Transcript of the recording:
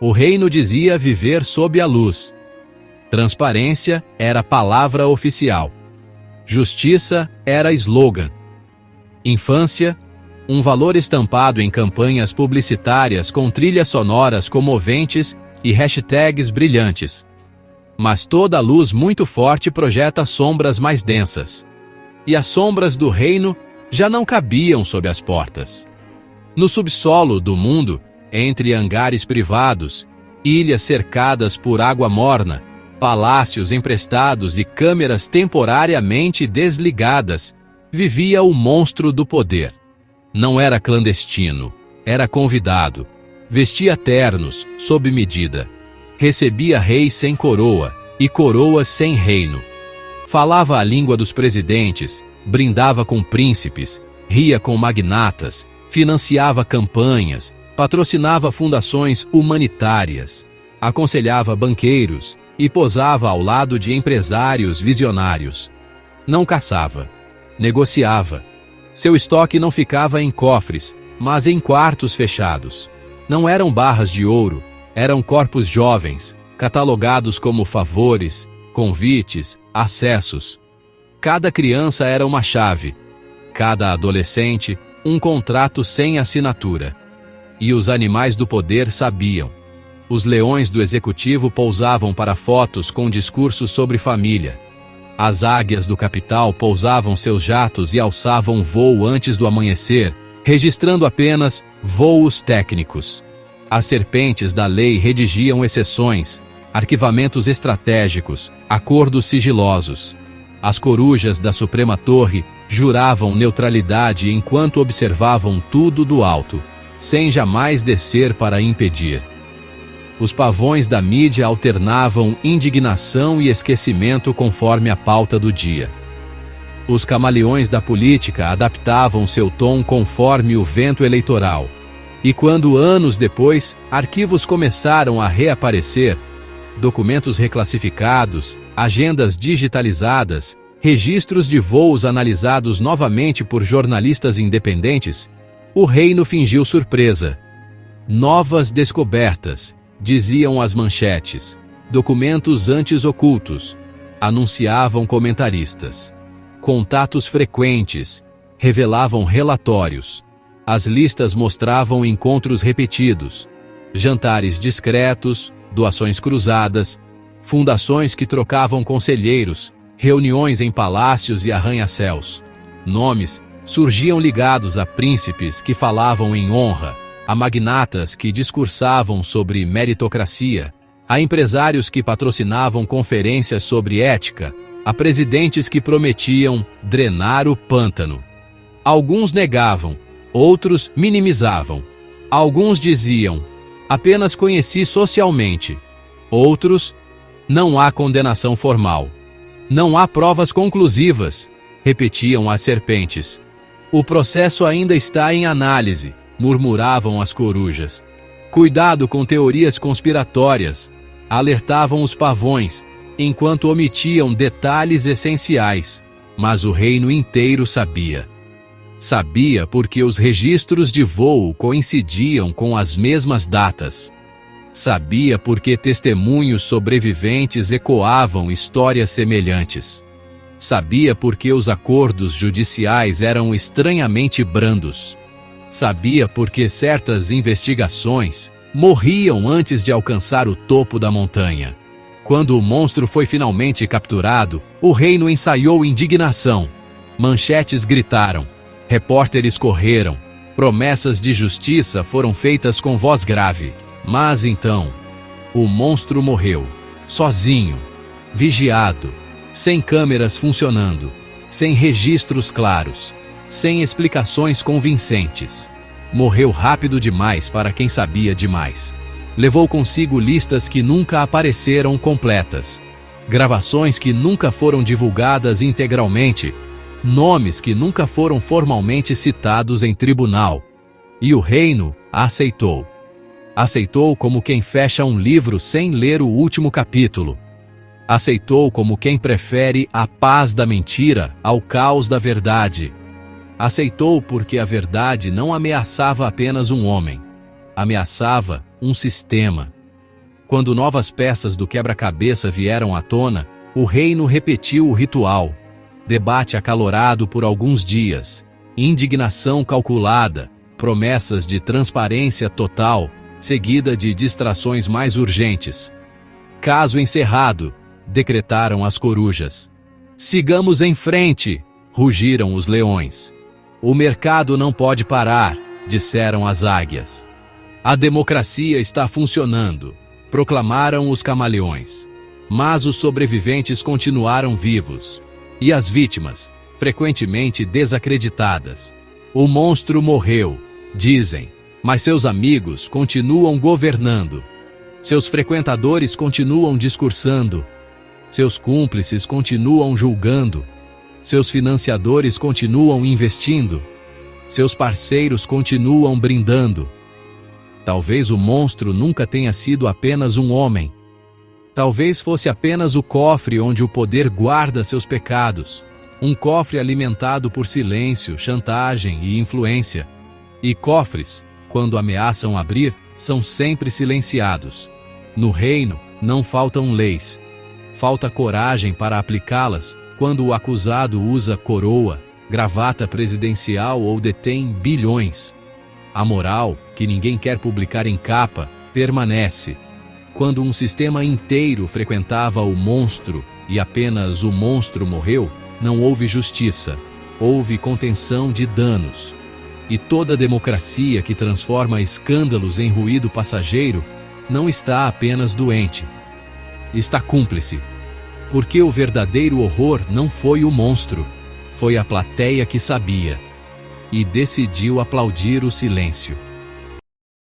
O reino dizia viver sob a luz. Transparência era palavra oficial. Justiça era slogan. Infância, um valor estampado em campanhas publicitárias com trilhas sonoras comoventes e hashtags brilhantes. Mas toda luz muito forte projeta sombras mais densas. E as sombras do reino já não cabiam sob as portas. No subsolo do mundo, entre hangares privados, ilhas cercadas por água morna, palácios emprestados e câmeras temporariamente desligadas, vivia o monstro do poder. Não era clandestino, era convidado. Vestia ternos, sob medida. Recebia reis sem coroa e coroas sem reino. Falava a língua dos presidentes, brindava com príncipes, ria com magnatas, financiava campanhas, patrocinava fundações humanitárias, aconselhava banqueiros e posava ao lado de empresários visionários. Não caçava, negociava. Seu estoque não ficava em cofres, mas em quartos fechados. Não eram barras de ouro, eram corpos jovens, catalogados como favores, convites, acessos. Cada criança era uma chave, cada adolescente um contrato sem assinatura. E os animais do poder sabiam. Os leões do executivo pousavam para fotos com discursos sobre família. As águias do capital pousavam seus jatos e alçavam voo antes do amanhecer, registrando apenas voos técnicos. As serpentes da lei redigiam exceções, arquivamentos estratégicos, acordos sigilosos. As corujas da Suprema Torre juravam neutralidade enquanto observavam tudo do alto, sem jamais descer para impedir. Os pavões da mídia alternavam indignação e esquecimento conforme a pauta do dia. Os camaleões da política adaptavam seu tom conforme o vento eleitoral. E quando, anos depois, arquivos começaram a reaparecer, documentos reclassificados, agendas digitalizadas, registros de voos analisados novamente por jornalistas independentes, o reino fingiu surpresa. Novas descobertas, diziam as manchetes, documentos antes ocultos, anunciavam comentaristas. Contatos frequentes, revelavam relatórios. As listas mostravam encontros repetidos, jantares discretos, doações cruzadas, fundações que trocavam conselheiros, reuniões em palácios e arranha-céus. Nomes surgiam ligados a príncipes que falavam em honra, a magnatas que discursavam sobre meritocracia, a empresários que patrocinavam conferências sobre ética, a presidentes que prometiam drenar o pântano. Alguns negavam, outros minimizavam. Alguns diziam, apenas conheci socialmente. Outros, não há condenação formal. Não há provas conclusivas, repetiam as serpentes. O processo ainda está em análise, murmuravam as corujas. Cuidado com teorias conspiratórias, alertavam os pavões, enquanto omitiam detalhes essenciais. Mas o reino inteiro sabia. Sabia porque os registros de voo coincidiam com as mesmas datas. Sabia porque testemunhos sobreviventes ecoavam histórias semelhantes. Sabia porque os acordos judiciais eram estranhamente brandos. Sabia porque certas investigações morriam antes de alcançar o topo da montanha. Quando o monstro foi finalmente capturado, o reino ensaiou indignação. Manchetes gritaram, repórteres correram, promessas de justiça foram feitas com voz grave. Mas então, o monstro morreu, sozinho, vigiado, sem câmeras funcionando, sem registros claros, sem explicações convincentes. Morreu rápido demais para quem sabia demais. Levou consigo listas que nunca apareceram completas, gravações que nunca foram divulgadas integralmente, nomes que nunca foram formalmente citados em tribunal. E o reino aceitou. Aceitou como quem fecha um livro sem ler o último capítulo. Aceitou como quem prefere a paz da mentira ao caos da verdade. Aceitou porque a verdade não ameaçava apenas um homem. Ameaçava um sistema. Quando novas peças do quebra-cabeça vieram à tona, o reino repetiu o ritual. Debate acalorado por alguns dias, indignação calculada, promessas de transparência total, seguida de distrações mais urgentes. Caso encerrado, decretaram as corujas. Sigamos em frente, rugiram os leões. O mercado não pode parar, disseram as águias. A democracia está funcionando, proclamaram os camaleões. Mas os sobreviventes continuaram vivos. E as vítimas, frequentemente desacreditadas. O monstro morreu, dizem, mas seus amigos continuam governando. Seus frequentadores continuam discursando. Seus cúmplices continuam julgando. Seus financiadores continuam investindo. Seus parceiros continuam brindando. Talvez o monstro nunca tenha sido apenas um homem. Talvez fosse apenas o cofre onde o poder guarda seus pecados. Um cofre alimentado por silêncio, chantagem e influência. E cofres, quando ameaçam abrir, são sempre silenciados. No reino, não faltam leis. Falta coragem para aplicá-las quando o acusado usa coroa, gravata presidencial ou detém bilhões. A moral, que ninguém quer publicar em capa, permanece. Quando um sistema inteiro frequentava o monstro e apenas o monstro morreu, não houve justiça, houve contenção de danos. E toda democracia que transforma escândalos em ruído passageiro não está apenas doente, está cúmplice. Porque o verdadeiro horror não foi o monstro, foi a plateia que sabia e decidiu aplaudir o silêncio.